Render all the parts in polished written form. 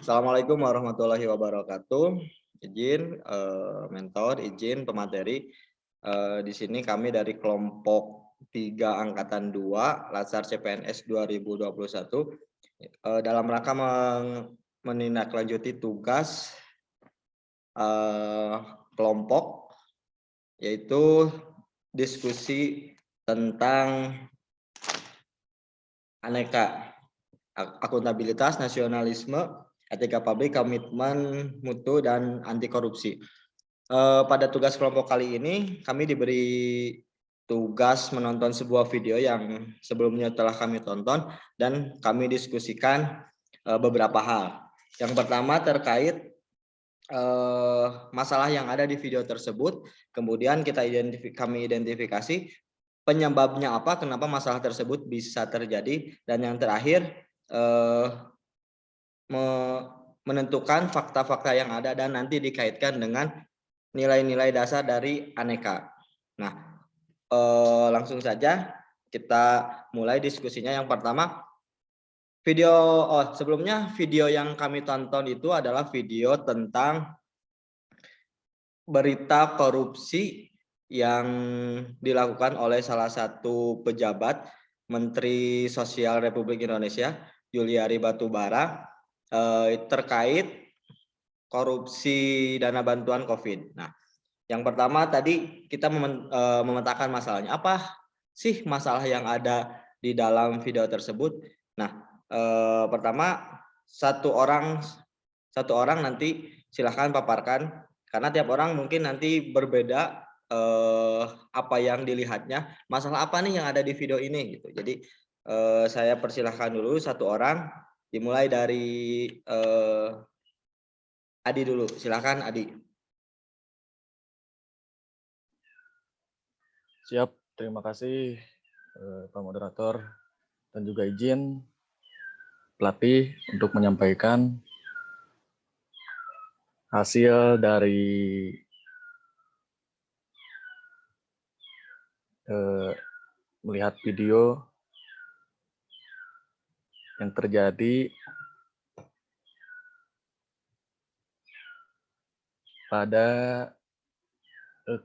Assalamualaikum warahmatullahi wabarakatuh. Izin mentor, izin pemateri. Di sini kami dari kelompok 3 angkatan 2 Latsar CPNS 2021 dalam rangka menindaklanjuti tugas kelompok, yaitu diskusi tentang aneka akuntabilitas, nasionalisme, etika publik, komitmen mutu, dan anti korupsi. Pada tugas kelompok kali ini, kami diberi tugas menonton sebuah video yang sebelumnya telah kami tonton dan kami diskusikan beberapa hal. Yang pertama terkait masalah yang ada di video tersebut, kemudian kami identifikasi penyebabnya apa, kenapa masalah tersebut bisa terjadi, dan yang terakhir menentukan fakta-fakta yang ada dan nanti dikaitkan dengan nilai-nilai dasar dari aneka. Nah, langsung saja kita mulai diskusinya. Yang pertama, sebelumnya video yang kami tonton itu adalah video tentang berita korupsi yang dilakukan oleh salah satu pejabat Menteri Sosial Republik Indonesia, Juliari Batubara, terkait korupsi dana bantuan COVID. Nah, yang pertama tadi kita memetakan masalahnya. Apa sih masalah yang ada di dalam video tersebut? Nah, pertama satu orang nanti silahkan paparkan, karena tiap orang mungkin nanti berbeda apa yang dilihatnya. Masalah apa nih yang ada di video ini gitu. Jadi saya persilahkan dulu satu orang, dimulai dari Adi dulu. Silahkan Adi. Siap, terima kasih Pak Moderator dan juga izin pelatih untuk menyampaikan hasil dari melihat video yang terjadi pada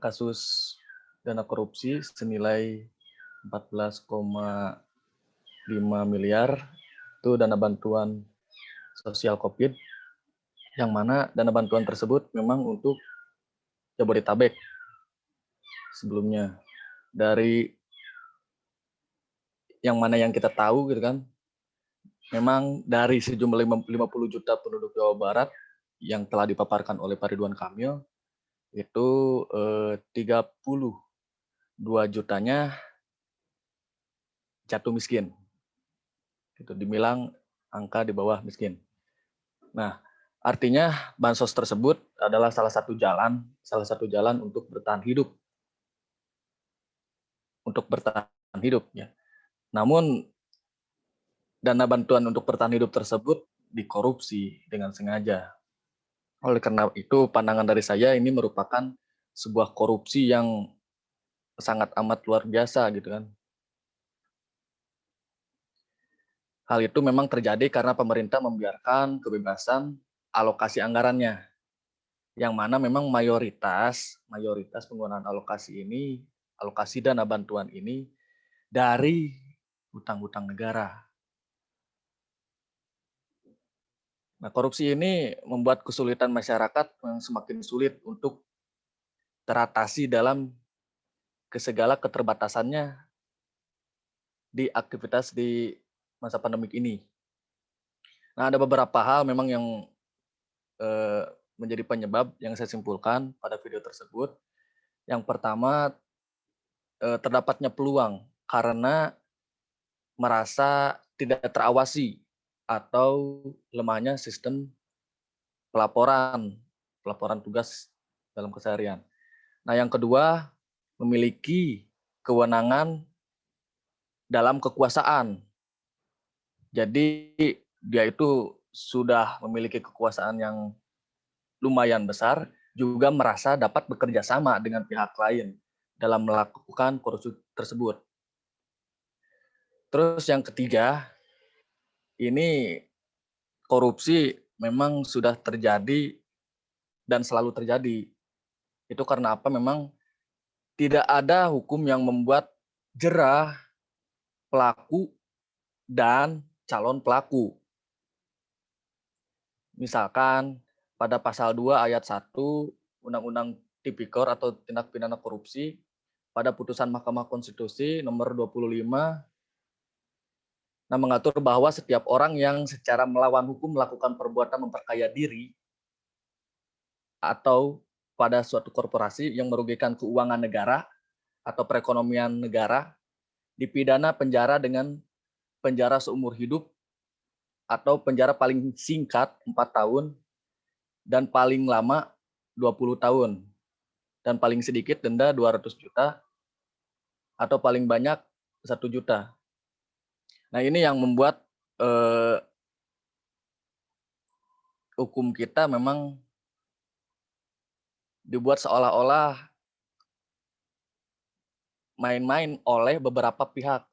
kasus dana korupsi senilai 14,5 miliar itu dana bantuan sosial COVID, yang mana dana bantuan tersebut memang untuk Jabodetabek sebelumnya. Dari yang mana yang kita tahu gitu kan, memang dari sejumlah 50 juta penduduk Jawa Barat yang telah dipaparkan oleh Pak Ridwan Kamil, itu 32 jutanya jatuh miskin. Itu dibilang angka di bawah miskin. Nah, artinya bansos tersebut adalah salah satu jalan untuk bertahan hidup. Ya. Namun dana bantuan untuk bertahan hidup tersebut dikorupsi dengan sengaja. Oleh karena itu, pandangan dari saya ini merupakan sebuah korupsi yang sangat amat luar biasa gitu kan. Hal itu memang terjadi karena pemerintah membiarkan kebebasan alokasi anggarannya, yang mana memang mayoritas penggunaan alokasi dana bantuan ini dari hutang-hutang negara. Nah, korupsi ini membuat kesulitan masyarakat yang semakin sulit untuk teratasi dalam segala keterbatasannya di aktivitas di masa pandemik ini. Nah, ada beberapa hal memang yang menjadi penyebab yang saya simpulkan pada video tersebut. Yang pertama, terdapatnya peluang karena merasa tidak terawasi atau lemahnya sistem pelaporan tugas dalam keseharian. Nah, yang kedua, memiliki kewenangan dalam kekuasaan. Jadi dia itu sudah memiliki kekuasaan yang lumayan besar, juga merasa dapat bekerja sama dengan pihak lain dalam melakukan korupsi tersebut. Terus yang ketiga, ini korupsi memang sudah terjadi dan selalu terjadi. Itu karena apa? Memang tidak ada hukum yang membuat jerah pelaku dan calon pelaku. Misalkan pada pasal 2 ayat 1 Undang-Undang Tipikor atau Tindak Pidana Korupsi pada putusan Mahkamah Konstitusi nomor 25 mengatur bahwa setiap orang yang secara melawan hukum melakukan perbuatan memperkaya diri atau pada suatu korporasi yang merugikan keuangan negara atau perekonomian negara dipidana penjara dengan penjara seumur hidup atau penjara paling singkat 4 tahun dan paling lama 20 tahun dan paling sedikit denda 200 juta atau paling banyak 1 juta. Nah, ini yang membuat hukum kita memang dibuat seolah-olah main-main oleh beberapa pihak,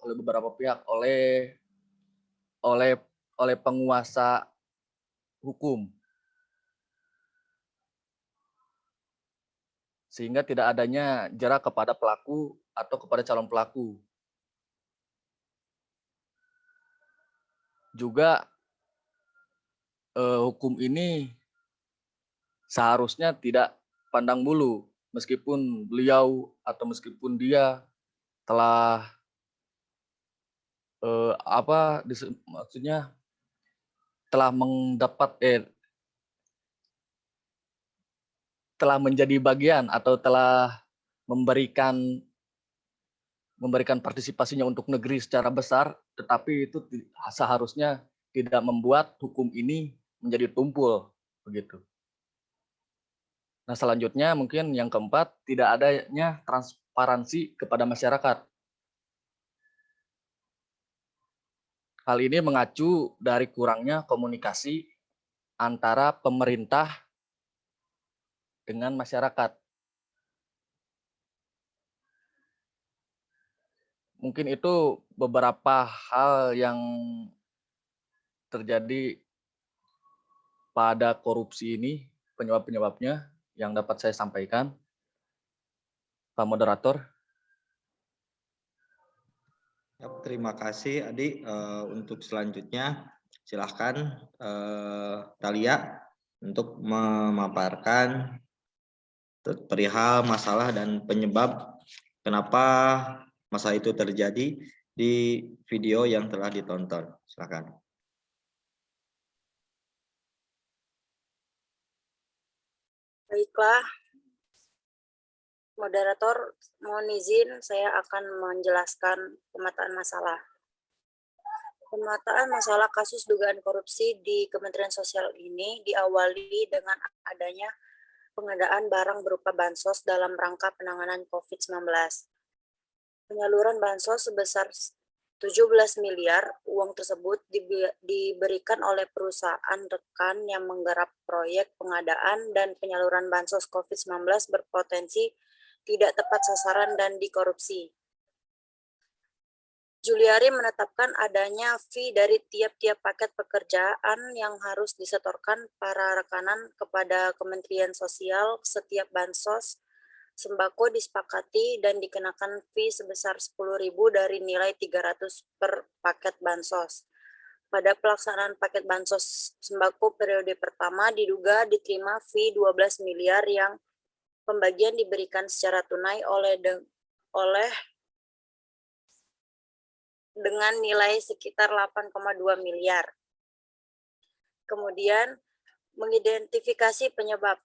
oleh penguasa hukum. Sehingga tidak adanya jerat kepada pelaku atau kepada calon pelaku. Juga hukum ini seharusnya tidak pandang bulu, meskipun beliau atau meskipun dia telah maksudnya telah telah menjadi bagian atau telah memberikan partisipasinya untuk negeri secara besar, tetapi itu seharusnya tidak membuat hukum ini menjadi tumpul, begitu. Nah, selanjutnya mungkin yang keempat, tidak adanya transparansi kepada masyarakat. Hal ini mengacu dari kurangnya komunikasi antara pemerintah dengan masyarakat. Mungkin itu beberapa hal yang terjadi pada korupsi ini, penyebab-penyebabnya yang dapat saya sampaikan. Pak Moderator. Terima kasih Adi. Untuk selanjutnya silahkan Thalia untuk memaparkan perihal masalah dan penyebab kenapa masalah itu terjadi di video yang telah ditonton. Silakan. Baiklah, moderator, mohon izin saya akan menjelaskan pemetaan masalah. Pemetaan masalah kasus dugaan korupsi di Kementerian Sosial ini diawali dengan adanya pengadaan barang berupa bansos dalam rangka penanganan COVID-19. Penyaluran bansos sebesar 17 miliar, uang tersebut diberikan oleh perusahaan rekan yang menggarap proyek pengadaan dan penyaluran bansos COVID-19 berpotensi tidak tepat sasaran dan dikorupsi. Juliari menetapkan adanya fee dari tiap-tiap paket pekerjaan yang harus disetorkan para rekanan kepada Kementerian Sosial setiap bansos sembako disepakati dan dikenakan fee sebesar 10.000 dari nilai 300 per paket bansos. Pada pelaksanaan paket bansos sembako periode pertama diduga diterima fee 12 miliar yang pembagian diberikan secara tunai dengan nilai sekitar 8,2 miliar. Kemudian mengidentifikasi penyebab.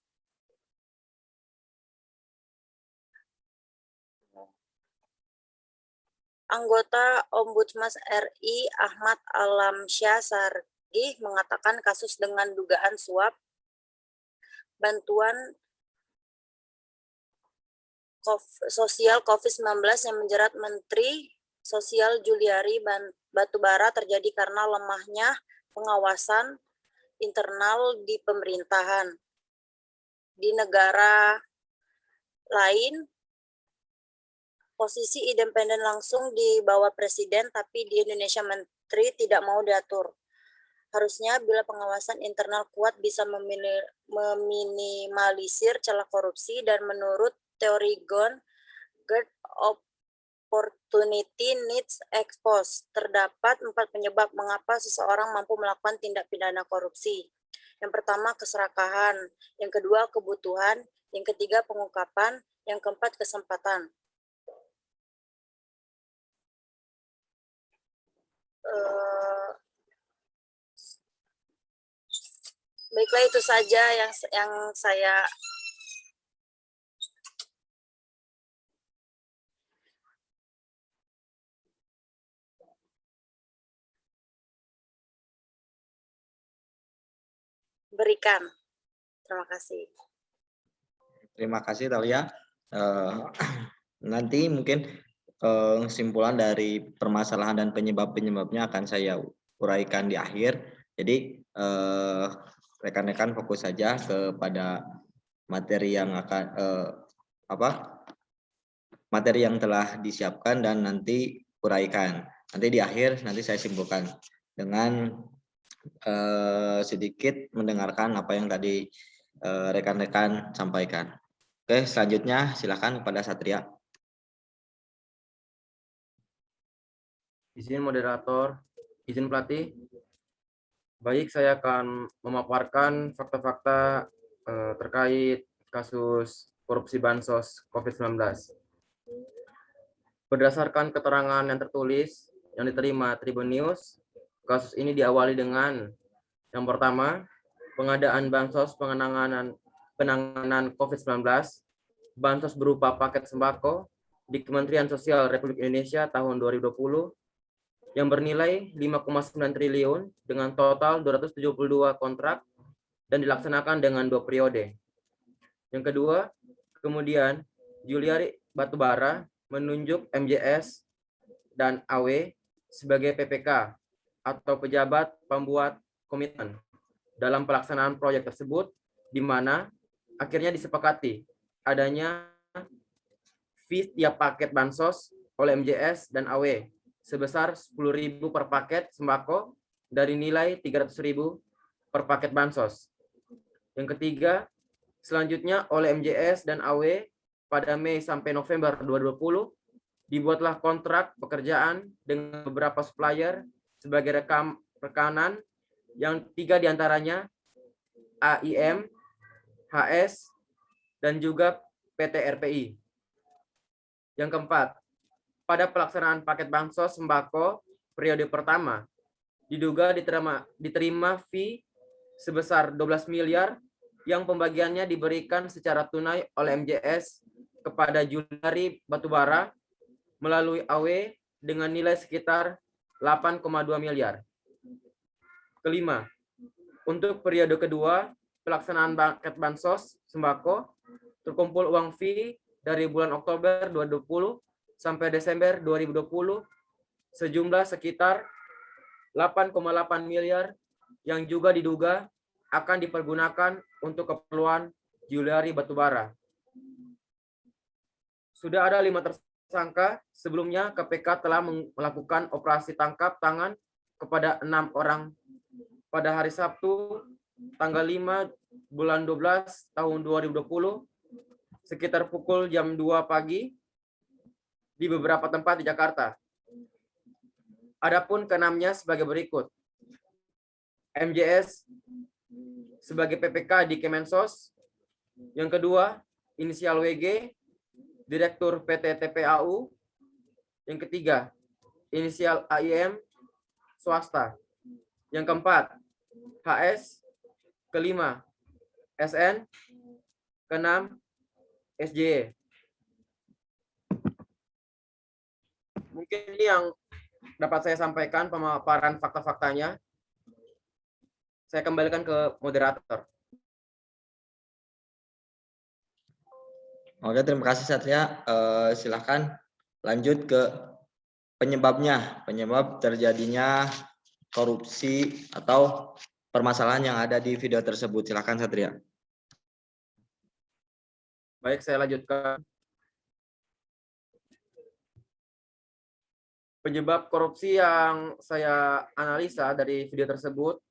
Anggota Ombudsman RI Ahmad Alamsyah Sargih mengatakan kasus dengan dugaan suap bantuan sosial COVID-19 yang menjerat Menteri Sosial Juliari Batubara terjadi karena lemahnya pengawasan internal di pemerintahan. Di negara lain, posisi independen langsung di bawah presiden, tapi di Indonesia menteri tidak mau diatur. Harusnya bila pengawasan internal kuat bisa meminimalisir celah korupsi dan menurut teori GERD Opportunity Needs Expose, terdapat 4 penyebab mengapa seseorang mampu melakukan tindak pidana korupsi. Yang pertama, keserakahan. Yang kedua, kebutuhan. Yang ketiga, pengungkapan. Yang keempat, kesempatan. Baiklah, itu saja yang saya berikan. Terima kasih. Terima kasih Thalia. Nanti mungkin kesimpulan dari permasalahan dan penyebab-penyebabnya akan saya uraikan di akhir. Jadi rekan-rekan fokus saja kepada materi yang akan materi yang telah disiapkan dan nanti uraikan. Nanti di akhir nanti saya simpulkan dengan sedikit mendengarkan apa yang tadi rekan-rekan sampaikan. Oke, selanjutnya silakan kepada Satria. Izin moderator, izin pelatih. Baik, saya akan memaparkan fakta-fakta terkait kasus korupsi bansos COVID-19. Berdasarkan keterangan yang tertulis yang diterima Tribun News, kasus ini diawali dengan yang pertama, pengadaan bansos penanganan COVID-19, bansos berupa paket sembako di Kementerian Sosial Republik Indonesia tahun 2020 yang bernilai 5,9 triliun dengan total 272 kontrak dan dilaksanakan dengan 2 periode. Yang kedua, kemudian Juliari Batubara menunjuk MJS dan AW sebagai PPK atau pejabat pembuat komitmen dalam pelaksanaan proyek tersebut, di mana akhirnya disepakati adanya fee tiap paket bansos oleh MJS dan AW sebesar 10.000 per paket sembako dari nilai 300.000 per paket bansos. Yang ketiga, selanjutnya oleh MJS dan AW pada Mei sampai November 2020 dibuatlah kontrak pekerjaan dengan beberapa supplier sebagai rekanan yang 3 diantaranya AIM, HS, dan juga PT RPI. Yang keempat, pada pelaksanaan paket bansos sembako periode pertama, diduga diterima fee sebesar 12 miliar yang pembagiannya diberikan secara tunai oleh MJS kepada Juliari Batubara melalui AW dengan nilai sekitar 8,2 miliar. Kelima, untuk periode kedua pelaksanaan paket bansos sembako terkumpul uang fee dari bulan Oktober 2020 sampai Desember 2020 sejumlah sekitar 8,8 miliar yang juga diduga akan dipergunakan untuk keperluan Juliari Batubara. Sudah ada 5 tersangka, sebelumnya KPK telah melakukan operasi tangkap tangan kepada 6 orang pada hari Sabtu tanggal 5 bulan 12 tahun 2020 sekitar pukul jam 2 pagi di beberapa tempat di Jakarta. Adapun keenamnya sebagai berikut. MJS sebagai PPK di Kemensos. Yang kedua, inisial WG, Direktur PT TPAU. Yang ketiga, inisial AIM, swasta. Yang keempat, HS. Kelima, SN. Keenam, SJ. Mungkin ini yang dapat saya sampaikan pemaparan fakta-faktanya. Saya kembalikan ke moderator. Oke, terima kasih Satria. Silakan lanjut ke penyebabnya, penyebab terjadinya korupsi atau permasalahan yang ada di video tersebut. Silakan Satria. Baik, saya lanjutkan. Penyebab korupsi yang saya analisa dari video tersebut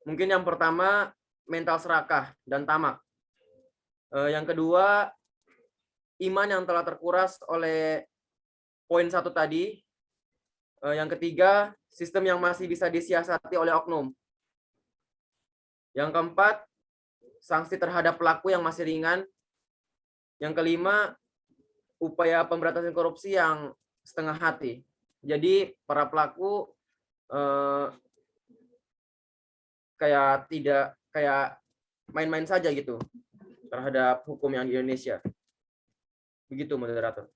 Mungkin yang pertama mental serakah dan tamak. Yang kedua, iman yang telah terkuras oleh poin 1 tadi. Yang ketiga, sistem yang masih bisa disiasati oleh oknum. Yang keempat, sanksi terhadap pelaku yang masih ringan. Yang kelima, upaya pemberantasan korupsi yang setengah hati. Jadi para pelaku kayak main-main saja gitu terhadap hukum yang di Indonesia. Begitu, moderator.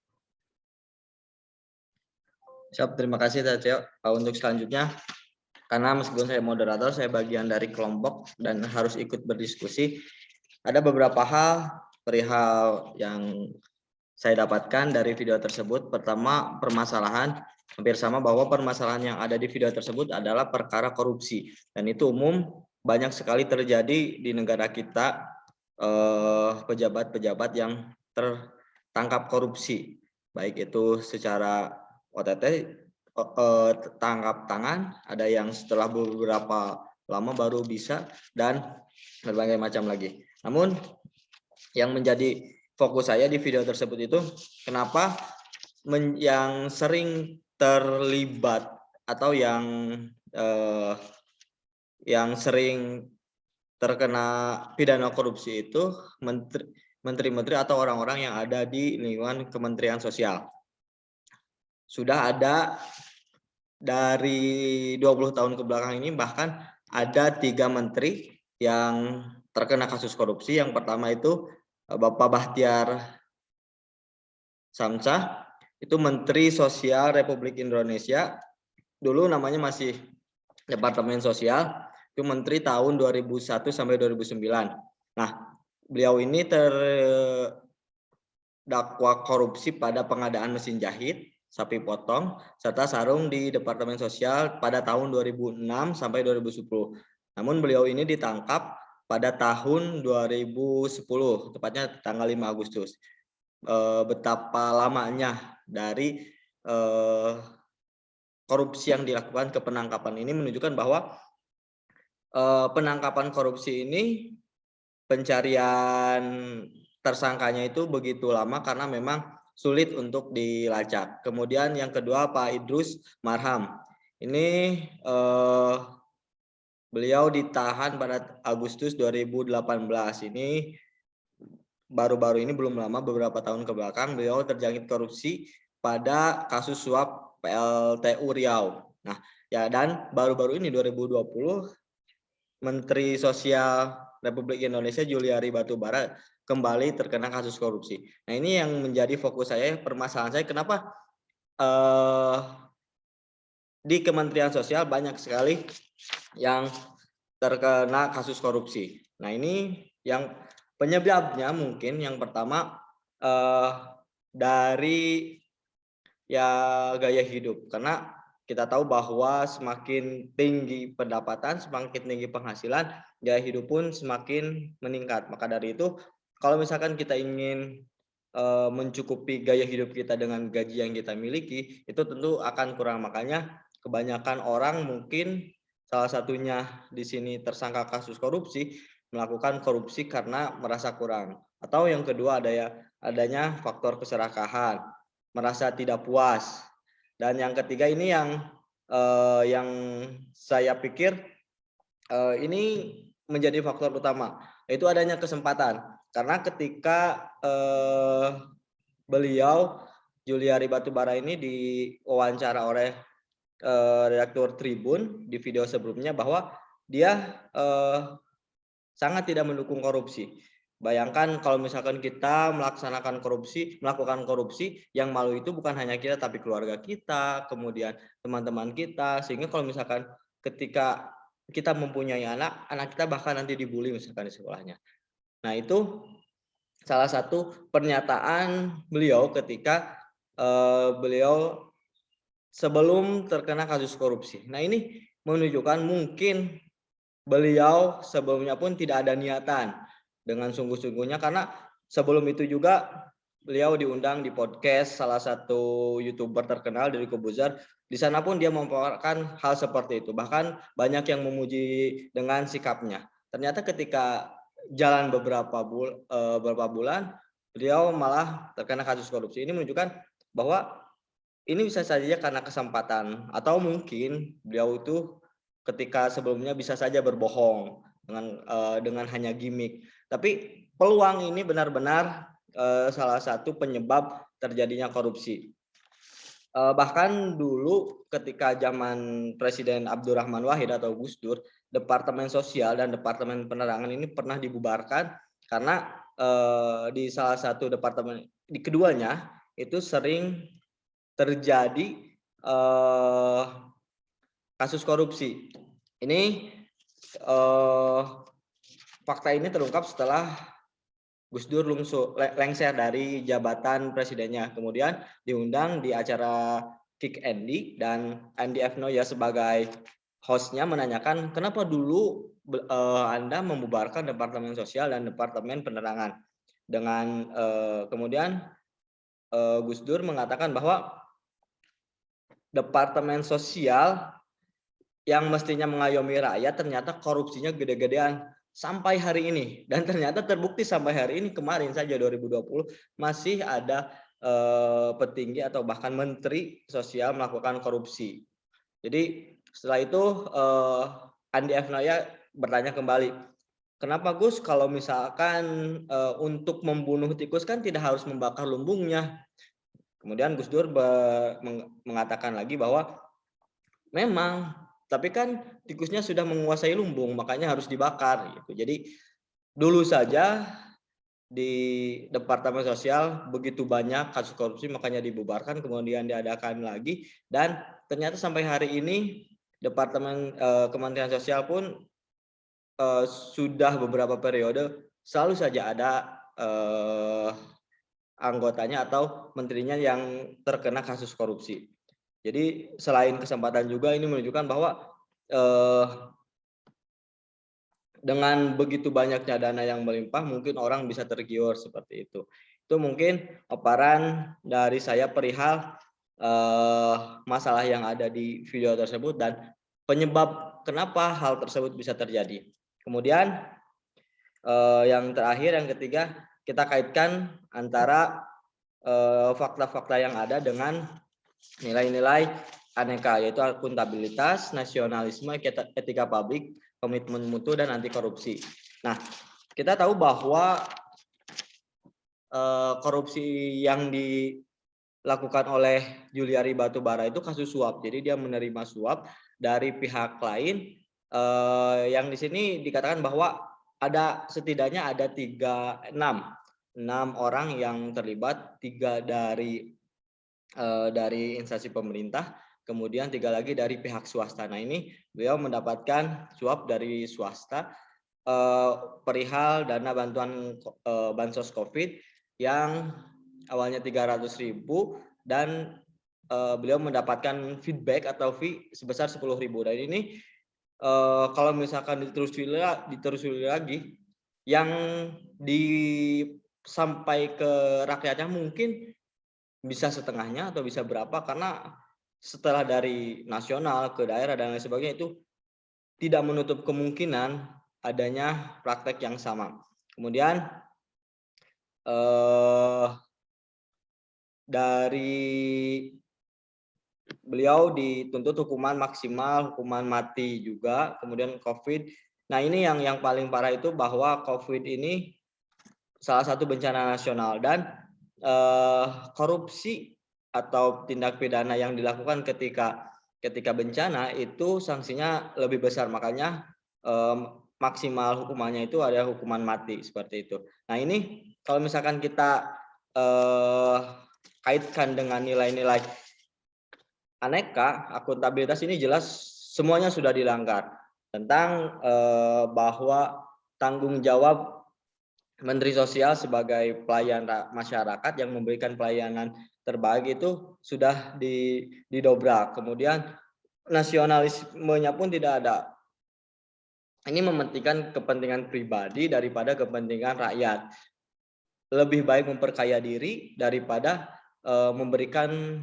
Siap, terima kasih Tio. Untuk selanjutnya, karena meskipun saya moderator, saya bagian dari kelompok dan harus ikut berdiskusi. Ada beberapa hal perihal yang saya dapatkan dari video tersebut. Pertama, permasalahan hampir sama bahwa permasalahan yang ada di video tersebut adalah perkara korupsi. Dan itu umum banyak sekali terjadi di negara kita, pejabat-pejabat yang tertangkap korupsi. Baik itu secara OTT, tangkap tangan, ada yang setelah beberapa lama baru bisa, dan berbagai macam lagi. Namun yang menjadi fokus saya di video tersebut itu, kenapa yang sering terlibat atau yang sering terkena pidana korupsi itu menteri-menteri atau orang-orang yang ada di lingkungan Kementerian Sosial. Sudah ada dari 20 tahun ke belakang ini, bahkan ada 3 menteri yang terkena kasus korupsi. Yang pertama itu Bapak Bahtiar Samsah, itu Menteri Sosial Republik Indonesia. Dulu namanya masih Departemen Sosial, itu menteri tahun 2001 sampai 2009. Nah, beliau ini terdakwa korupsi pada pengadaan mesin jahit, sapi potong, serta sarung di Departemen Sosial pada tahun 2006 sampai 2010. Namun beliau ini ditangkap pada tahun 2010, tepatnya tanggal 5 Agustus. Betapa lamanya dari korupsi yang dilakukan ke penangkapan ini menunjukkan bahwa penangkapan korupsi ini, pencarian tersangkanya itu begitu lama karena memang sulit untuk dilacak. Kemudian yang kedua Pak Idrus Marham. Ini beliau ditahan pada Agustus 2018. Ini baru-baru ini, belum lama, beberapa tahun ke belakang beliau terjangkit korupsi pada kasus suap PLTU Riau. Nah, ya, dan baru-baru ini 2020 Menteri Sosial Republik Indonesia Juliari Batubara kembali terkena kasus korupsi. Nah, ini yang menjadi fokus saya, permasalahan saya, kenapa di Kementerian Sosial banyak sekali yang terkena kasus korupsi. Nah, ini yang penyebabnya mungkin yang pertama dari ya gaya hidup, karena kita tahu bahwa semakin tinggi pendapatan, semakin tinggi penghasilan, gaya hidup pun semakin meningkat. Maka dari itu, kalau misalkan kita ingin mencukupi gaya hidup kita dengan gaji yang kita miliki, itu tentu akan kurang. Makanya kebanyakan orang, mungkin salah satunya di sini tersangka kasus korupsi, melakukan korupsi karena merasa kurang. Atau yang kedua adanya faktor keserakahan, merasa tidak puas. Dan yang ketiga ini yang saya pikir ini menjadi faktor utama, yaitu adanya kesempatan. Karena ketika beliau Juliari Batubara ini diwawancara oleh redaktur Tribun di video sebelumnya bahwa dia sangat tidak mendukung korupsi. Bayangkan kalau misalkan kita melakukan korupsi, yang malu itu bukan hanya kita tapi keluarga kita, kemudian teman-teman kita, sehingga kalau misalkan ketika kita mempunyai anak kita bahkan nanti dibully misalkan di sekolahnya. Nah, itu salah satu pernyataan beliau ketika beliau sebelum terkena kasus korupsi. Nah, ini menunjukkan mungkin beliau sebelumnya pun tidak ada niatan dengan sungguh-sungguhnya, karena sebelum itu juga beliau diundang di podcast salah satu YouTuber terkenal dari Kobuzer Di sana pun dia memaparkan hal seperti itu. Bahkan banyak yang memuji dengan sikapnya. Ternyata ketika jalan beberapa bulan, beliau malah terkena kasus korupsi. Ini menunjukkan bahwa ini bisa saja karena kesempatan, atau mungkin beliau itu ketika sebelumnya bisa saja berbohong dengan hanya gimmick. Tapi peluang ini benar-benar salah satu penyebab terjadinya korupsi. Bahkan dulu ketika zaman Presiden Abdurrahman Wahid atau Gus Dur, Departemen Sosial dan Departemen Penerangan ini pernah dibubarkan karena di salah satu departemen, di keduanya itu sering terjadi kasus korupsi. Ini fakta ini terungkap setelah Gus Dur lengser dari jabatan presidennya, kemudian diundang di acara Kick Andy, dan Andy F. Noya sebagai hostnya menanyakan kenapa dulu Anda membubarkan Departemen Sosial dan Departemen Penerangan. Dengan kemudian Gus Dur mengatakan bahwa Departemen Sosial yang mestinya mengayomi rakyat ternyata korupsinya gede-gedean sampai hari ini, dan ternyata terbukti sampai hari ini. Kemarin saja 2020 masih ada petinggi atau bahkan menteri sosial melakukan korupsi. Jadi setelah itu Andi F. Noya bertanya kembali, kenapa Gus kalau misalkan untuk membunuh tikus kan tidak harus membakar lumbungnya? Kemudian Gus Dur mengatakan lagi bahwa memang, tapi kan tikusnya sudah menguasai lumbung, makanya harus dibakar gitu. Jadi dulu saja di Departemen Sosial begitu banyak kasus korupsi, makanya dibubarkan, kemudian diadakan lagi, dan ternyata sampai hari ini Departemen Kementerian Sosial pun sudah beberapa periode selalu saja ada anggotanya atau menterinya yang terkena kasus korupsi. Jadi selain kesempatan juga ini menunjukkan bahwa dengan begitu banyaknya dana yang melimpah, mungkin orang bisa tergiur seperti itu. Itu mungkin paparan dari saya perihal masalah yang ada di video tersebut dan penyebab kenapa hal tersebut bisa terjadi. Kemudian yang terakhir, yang ketiga, kita kaitkan antara fakta-fakta yang ada dengan nilai-nilai aneka, yaitu akuntabilitas, nasionalisme, etika publik, komitmen mutu, dan anti korupsi. Nah, kita tahu bahwa korupsi yang dilakukan oleh Juliari Batubara itu kasus suap. Jadi dia menerima suap dari pihak lain, yang di sini dikatakan bahwa setidaknya ada 6 orang yang terlibat, 3 dari instansi pemerintah, kemudian 3 lagi dari pihak swasta. Nah, ini beliau mendapatkan suap dari swasta perihal dana bantuan bansos COVID yang awalnya 300.000 dan beliau mendapatkan feedback atau fee sebesar 10.000. Dan ini kalau misalkan diterusuri lagi, yang sampai ke rakyatnya mungkin bisa setengahnya atau bisa berapa, karena setelah dari nasional ke daerah dan lain sebagainya itu tidak menutup kemungkinan adanya praktek yang sama. Kemudian dari beliau dituntut hukuman maksimal, hukuman mati juga, kemudian COVID. Nah, ini yang paling parah itu bahwa COVID ini salah satu bencana nasional, dan korupsi atau tindak pidana yang dilakukan ketika bencana itu sanksinya lebih besar, makanya maksimal hukumannya itu ada hukuman mati seperti itu. Nah, ini kalau misalkan kita kaitkan dengan nilai-nilai aneka, akuntabilitas ini jelas semuanya sudah dilanggar, tentang bahwa tanggung jawab Menteri Sosial sebagai pelayan masyarakat yang memberikan pelayanan terbaik itu sudah didobrak. Kemudian nasionalismenya pun tidak ada. Ini mementingkan kepentingan pribadi daripada kepentingan rakyat. Lebih baik memperkaya diri daripada memberikan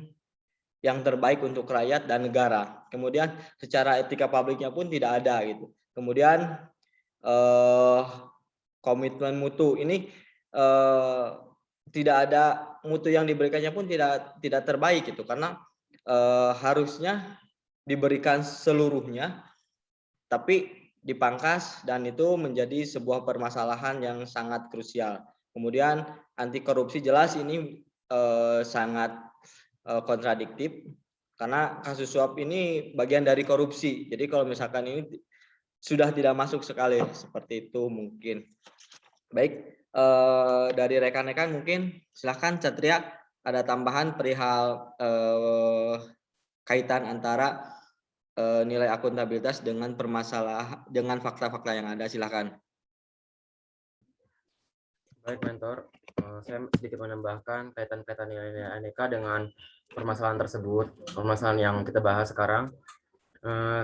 yang terbaik untuk rakyat dan negara. Kemudian secara etika publiknya pun tidak ada gitu. Kemudian komitmen mutu ini tidak ada mutu yang diberikannya pun tidak terbaik gitu, karena harusnya diberikan seluruhnya tapi dipangkas, dan itu menjadi sebuah permasalahan yang sangat krusial. Kemudian anti korupsi jelas ini sangat kontradiktif, karena kasus suap ini bagian dari korupsi. Jadi kalau misalkan ini sudah tidak masuk sekali, seperti itu mungkin. Baik, dari rekan-rekan mungkin silahkan Satria, ada tambahan perihal kaitan antara nilai akuntabilitas dengan dengan fakta-fakta yang ada, silakan. Baik, mentor. Saya sedikit menambahkan kaitan-kaitan nilai-nilai aneka dengan permasalahan tersebut, permasalahan yang kita bahas sekarang.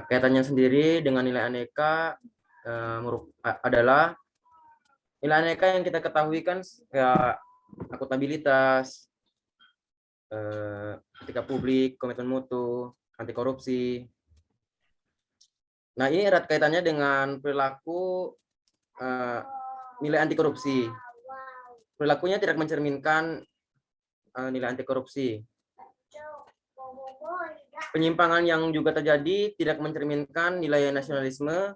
Kaitannya sendiri dengan nilai aneka adalah nilai aneka yang kita ketahui kan kayak akuntabilitas, etika publik, komitmen mutu, anti korupsi. Nah, ini erat kaitannya dengan perilaku nilai anti korupsi. Perilakunya tidak mencerminkan nilai anti korupsi. Penyimpangan yang juga terjadi tidak mencerminkan nilai nasionalisme,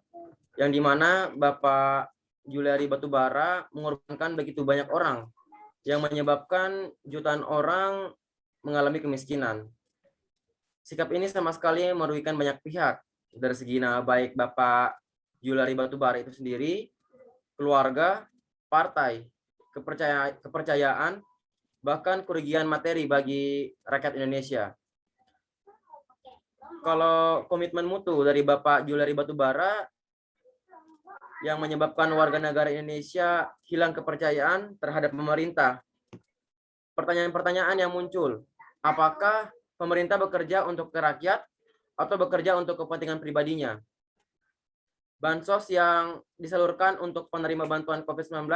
yang dimana Bapak Juliari Batubara mengorbankan begitu banyak orang, yang menyebabkan jutaan orang mengalami kemiskinan. Sikap ini sama sekali merugikan banyak pihak, dari segi baik Bapak Juliari Batubara itu sendiri, keluarga, partai, kepercayaan, bahkan kerugian materi bagi rakyat Indonesia. Kalau komitmen mutu dari Bapak Juliari Batubara yang menyebabkan warga negara Indonesia hilang kepercayaan terhadap pemerintah. Pertanyaan-pertanyaan yang muncul, apakah pemerintah bekerja untuk rakyat atau bekerja untuk kepentingan pribadinya? Bansos yang disalurkan untuk penerima bantuan COVID-19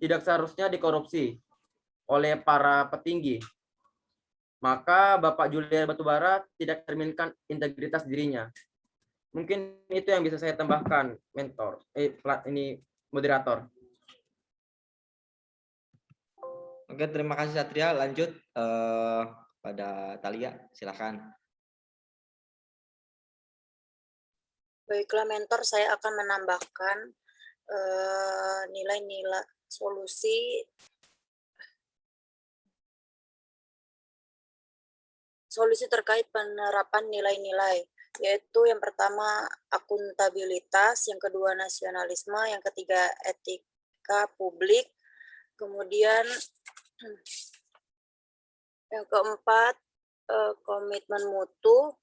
tidak seharusnya dikorupsi oleh para petinggi. Maka Bapak Juliari Batubara tidak cerminkan integritas dirinya. Mungkin itu yang bisa saya tambahkan, mentor. Ini moderator. Oke, terima kasih Satria. Lanjut pada Thalia, silakan. Baiklah mentor, saya akan menambahkan nilai-nilai solusi terkait penerapan nilai-nilai, yaitu yang pertama akuntabilitas, yang kedua nasionalisme, yang ketiga etika publik, kemudian yang keempat komitmen mutu,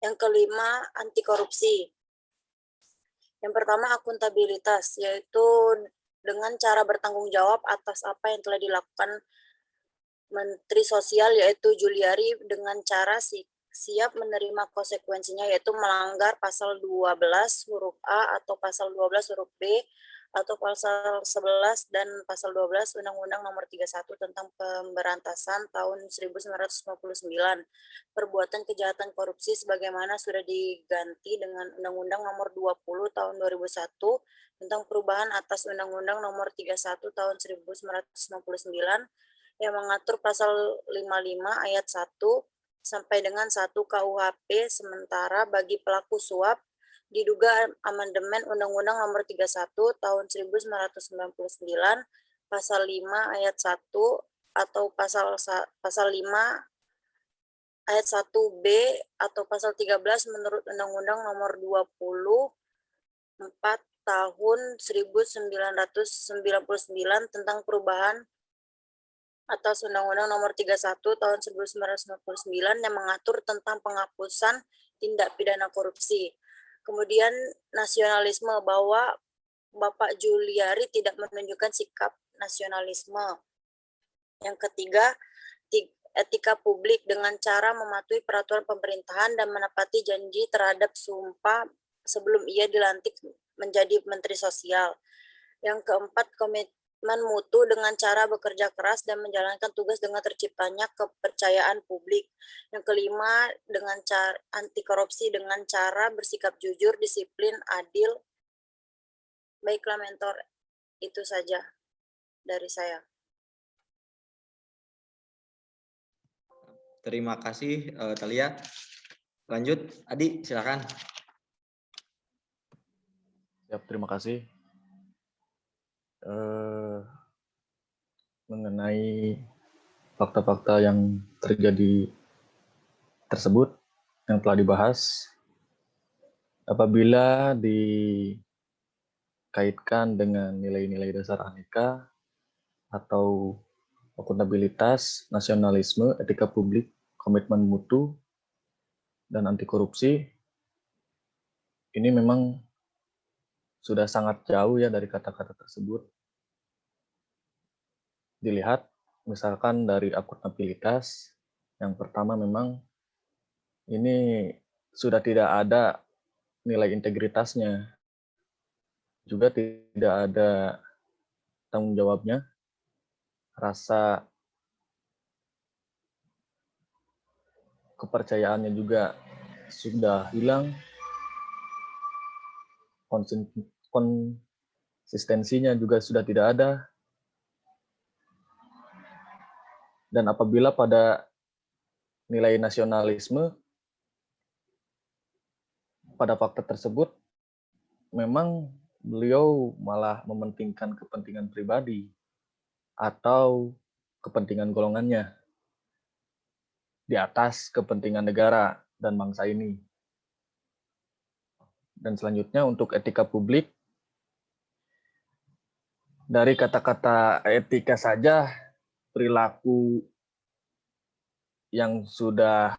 yang kelima anti korupsi. Yang pertama akuntabilitas, yaitu dengan cara bertanggung jawab atas apa yang telah dilakukan Menteri Sosial, yaitu Juliari, dengan cara siap menerima konsekuensinya, yaitu melanggar pasal 12 huruf A atau pasal 12 huruf B atau pasal 11 dan pasal 12 Undang-Undang Nomor 31 tentang Pemberantasan tahun 1999, perbuatan kejahatan korupsi sebagaimana sudah diganti dengan Undang-Undang Nomor 20 tahun 2001 tentang perubahan atas Undang-Undang Nomor 31 tahun 1999 yang mengatur pasal 55 ayat 1 sampai dengan 1 KUHP, sementara bagi pelaku suap diduga amandemen Undang-Undang Nomor 31 tahun 1999 pasal 5 ayat 1 atau pasal 5 ayat 1B atau pasal 13 menurut Undang-Undang Nomor 24 tahun 1999 tentang perubahan atas Undang-Undang Nomor 31 tahun 1999 yang mengatur tentang penghapusan tindak pidana korupsi. Kemudian nasionalisme, bahwa Bapak Juliari tidak menunjukkan sikap nasionalisme. Yang ketiga, etika publik dengan cara mematuhi peraturan pemerintahan dan menepati janji terhadap sumpah sebelum ia dilantik menjadi Menteri Sosial. Yang keempat, komitmen mutu dengan cara bekerja keras dan menjalankan tugas dengan terciptanya kepercayaan publik. Yang kelima, dengan cara anti korupsi dengan cara bersikap jujur, disiplin, adil. Baiklah mentor, itu saja dari saya. Terima kasih Thalia. Lanjut, Adi, silakan. Siap, terima kasih. Mengenai fakta-fakta yang terjadi tersebut yang telah dibahas, apabila dikaitkan dengan nilai-nilai dasar Aneka atau akuntabilitas, nasionalisme, etika publik, komitmen mutu, dan anti korupsi, ini memang sudah sangat jauh ya dari kata-kata tersebut. Dilihat misalkan dari akuntabilitas, yang pertama memang ini sudah tidak ada nilai integritasnya, juga tidak ada tanggung jawabnya, rasa kepercayaannya juga sudah hilang, konsistensinya juga sudah tidak ada. Dan apabila pada nilai nasionalisme, pada fakta tersebut, memang beliau malah mementingkan kepentingan pribadi atau kepentingan golongannya di atas kepentingan negara dan bangsa ini. Dan selanjutnya untuk etika publik, dari kata-kata etika saja, perilaku yang sudah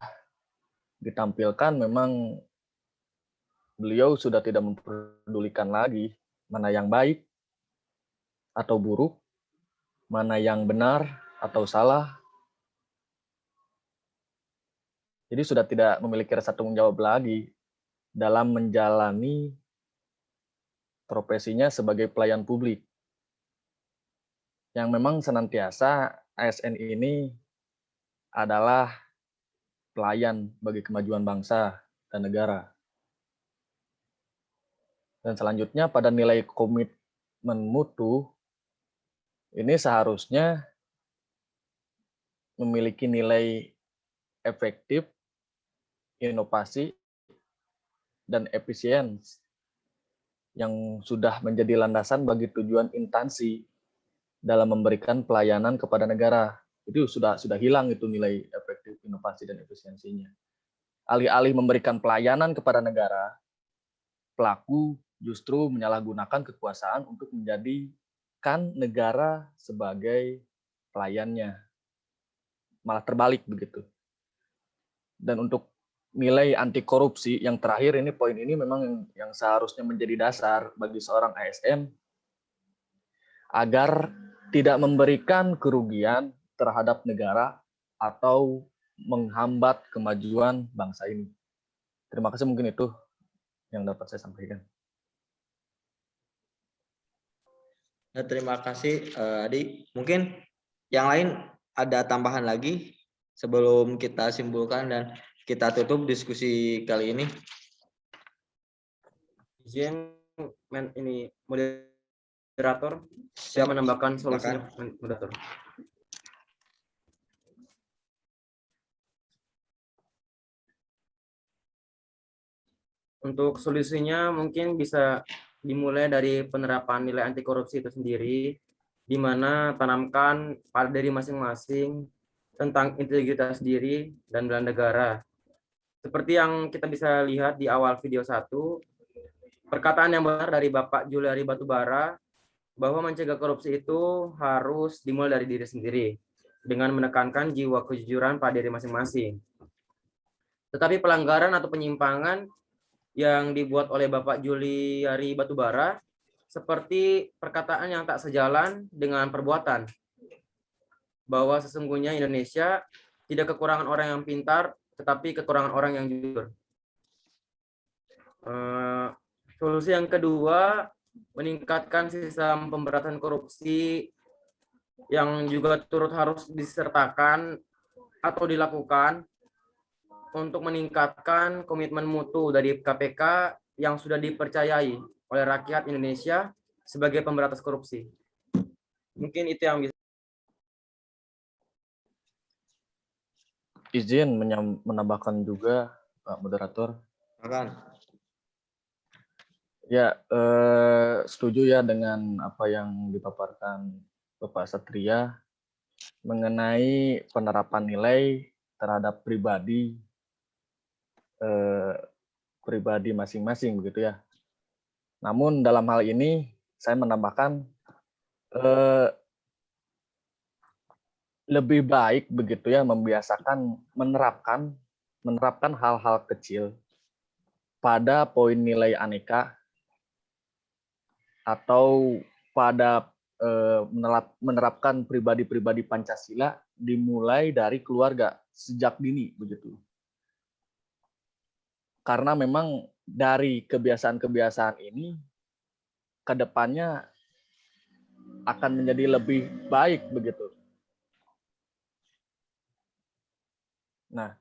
ditampilkan memang beliau sudah tidak memperdulikan lagi mana yang baik atau buruk, mana yang benar atau salah. Jadi sudah tidak memiliki rasa tanggung jawab lagi dalam menjalani profesinya sebagai pelayan publik. Yang memang senantiasa ASN ini adalah pelayan bagi kemajuan bangsa dan negara. Dan selanjutnya pada nilai komitmen mutu, ini seharusnya memiliki nilai efektif, inovasi, dan efisiensi yang sudah menjadi landasan bagi tujuan instansi dalam memberikan pelayanan kepada negara. Itu sudah hilang itu nilai efektif, inovasi, dan efisiensinya. Alih-alih memberikan pelayanan kepada negara, pelaku justru menyalahgunakan kekuasaan untuk menjadikan negara sebagai pelayannya. Malah terbalik begitu. Dan untuk nilai anti korupsi yang terakhir ini, poin ini memang yang seharusnya menjadi dasar bagi seorang ASN agar tidak memberikan kerugian terhadap negara atau menghambat kemajuan bangsa ini. Terima kasih, mungkin itu yang dapat saya sampaikan. Terima kasih Adi. Mungkin yang lain ada tambahan lagi sebelum kita simpulkan dan kita tutup diskusi kali ini. Izin ini moderator, Siap, saya menambahkan solusinya, moderator. Untuk solusinya mungkin bisa dimulai dari penerapan nilai anti korupsi itu sendiri, di mana tanamkan pada diri masing-masing tentang integritas diri dan bela negara. Seperti yang kita bisa lihat di awal video 1, perkataan yang benar dari Bapak Juliari Batubara bahwa mencegah korupsi itu harus dimulai dari diri sendiri dengan menekankan jiwa kejujuran pada diri masing-masing. Tetapi pelanggaran atau penyimpangan yang dibuat oleh Bapak Juliari Batubara seperti perkataan yang tak sejalan dengan perbuatan, bahwa sesungguhnya Indonesia tidak kekurangan orang yang pintar, tetapi kekurangan orang yang jujur. Solusi yang kedua meningkatkan sistem pemberantasan korupsi yang juga turut harus disertakan atau dilakukan untuk meningkatkan komitmen mutu dari KPK yang sudah dipercayai oleh rakyat Indonesia sebagai pemberantas korupsi. Mungkin itu yang bisa. Izin menambahkan juga, Pak Moderator. Silakan. Ya, setuju ya dengan apa yang dipaparkan Bapak Satria mengenai penerapan nilai terhadap pribadi masing-masing begitu ya. Namun dalam hal ini saya menambahkan lebih baik begitu ya membiasakan menerapkan hal-hal kecil pada poin nilai aneka atau pada menerapkan pribadi-pribadi Pancasila dimulai dari keluarga sejak dini begitu. Karena memang dari kebiasaan-kebiasaan ini ke depannya akan menjadi lebih baik begitu. Nah,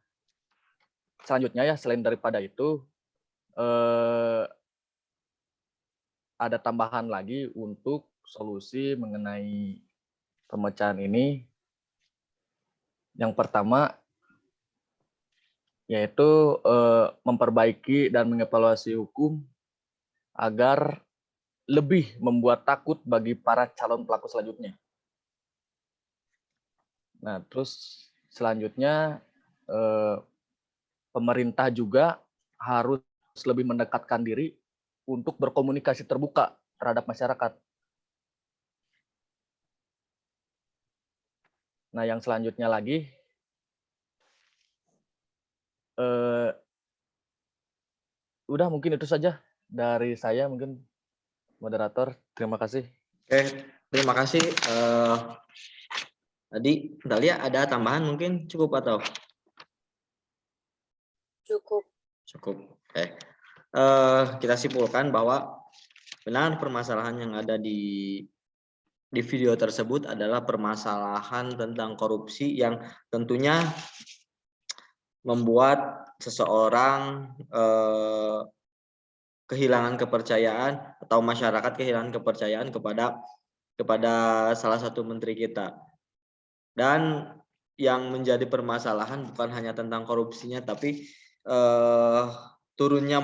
selanjutnya ya selain daripada itu ada tambahan lagi untuk solusi mengenai pemecahan ini. Yang pertama yaitu memperbaiki dan mengevaluasi hukum agar lebih membuat takut bagi para calon pelaku selanjutnya. Nah, terus selanjutnya pemerintah juga harus lebih mendekatkan diri untuk berkomunikasi terbuka terhadap masyarakat. Nah, yang selanjutnya lagi, udah mungkin itu saja dari saya mungkin moderator. Terima kasih. Oke, terima kasih. Tadi Dahlia ada tambahan mungkin cukup atau? Cukup. Cukup. Oke. Kita simpulkan bahwa benar permasalahan yang ada di video tersebut adalah permasalahan tentang korupsi yang tentunya membuat seseorang kehilangan kepercayaan atau masyarakat kehilangan kepercayaan kepada salah satu menteri kita. Dan yang menjadi permasalahan bukan hanya tentang korupsinya, tapi turunnya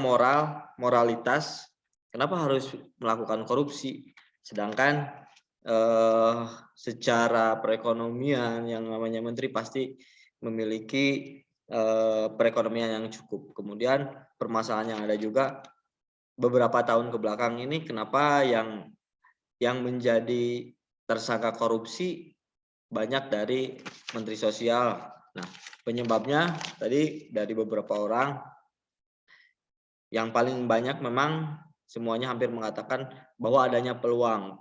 moralitas. Kenapa harus melakukan korupsi? Sedangkan secara perekonomian yang namanya menteri pasti memiliki perekonomian yang cukup. Kemudian permasalahan yang ada juga beberapa tahun ke belakang ini, kenapa yang menjadi tersangka korupsi banyak dari Menteri Sosial. Nah, penyebabnya tadi dari beberapa orang, yang paling banyak memang semuanya hampir mengatakan bahwa adanya peluang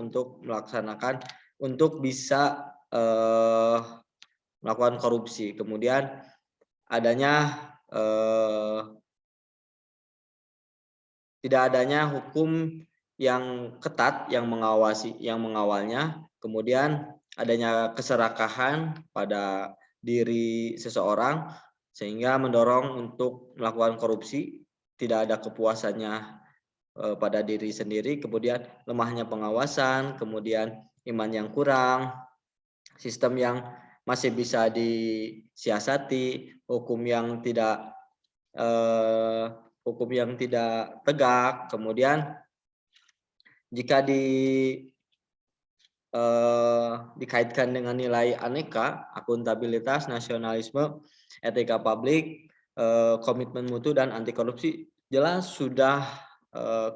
untuk melaksanakan, untuk bisa melakukan korupsi. Kemudian adanya tidak adanya hukum yang ketat yang mengawalnya, kemudian adanya keserakahan pada diri seseorang sehingga mendorong untuk melakukan korupsi, tidak ada kepuasannya pada diri sendiri, kemudian lemahnya pengawasan, kemudian iman yang kurang, sistem yang masih bisa disiasati, hukum yang tidak tegak. Kemudian jika dikaitkan dengan nilai aneka, akuntabilitas, nasionalisme, etika publik, komitmen mutu, dan anti korupsi, jelas sudah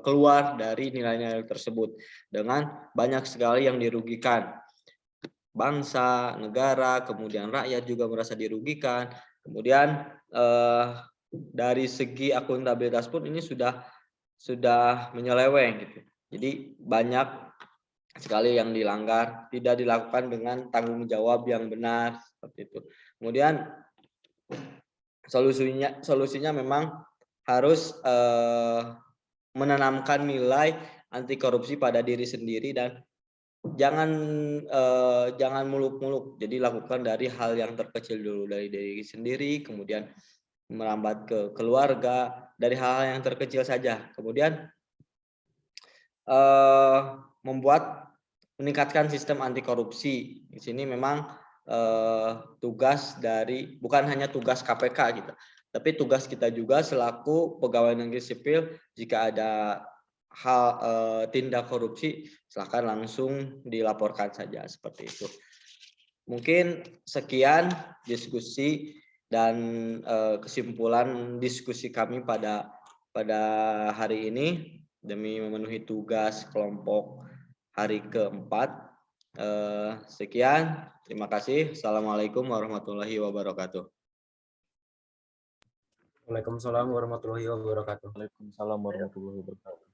keluar dari nilai-nilai tersebut dengan banyak sekali yang dirugikan. Bangsa, negara, kemudian rakyat juga merasa dirugikan. Kemudian dari segi akuntabilitas pun ini sudah menyeleweng gitu. Jadi banyak sekali yang dilanggar, tidak dilakukan dengan tanggung jawab yang benar seperti itu. Kemudian solusinya memang harus menanamkan nilai anti korupsi pada diri sendiri dan jangan muluk-muluk. Jadi lakukan dari hal yang terkecil dulu, dari diri sendiri, kemudian merambat ke keluarga, dari hal-hal yang terkecil saja. Kemudian meningkatkan sistem anti korupsi. Di sini memang tugas dari, bukan hanya tugas KPK gitu, tapi tugas kita juga selaku pegawai negeri sipil. Jika ada hal tindak korupsi, silakan langsung dilaporkan saja, seperti itu. Mungkin sekian diskusi dan kesimpulan diskusi kami pada hari ini demi memenuhi tugas kelompok hari keempat. Sekian, terima kasih. Assalamualaikum warahmatullahi wabarakatuh. Waalaikumsalam warahmatullahi wabarakatuh. Waalaikumsalam warahmatullahi wabarakatuh.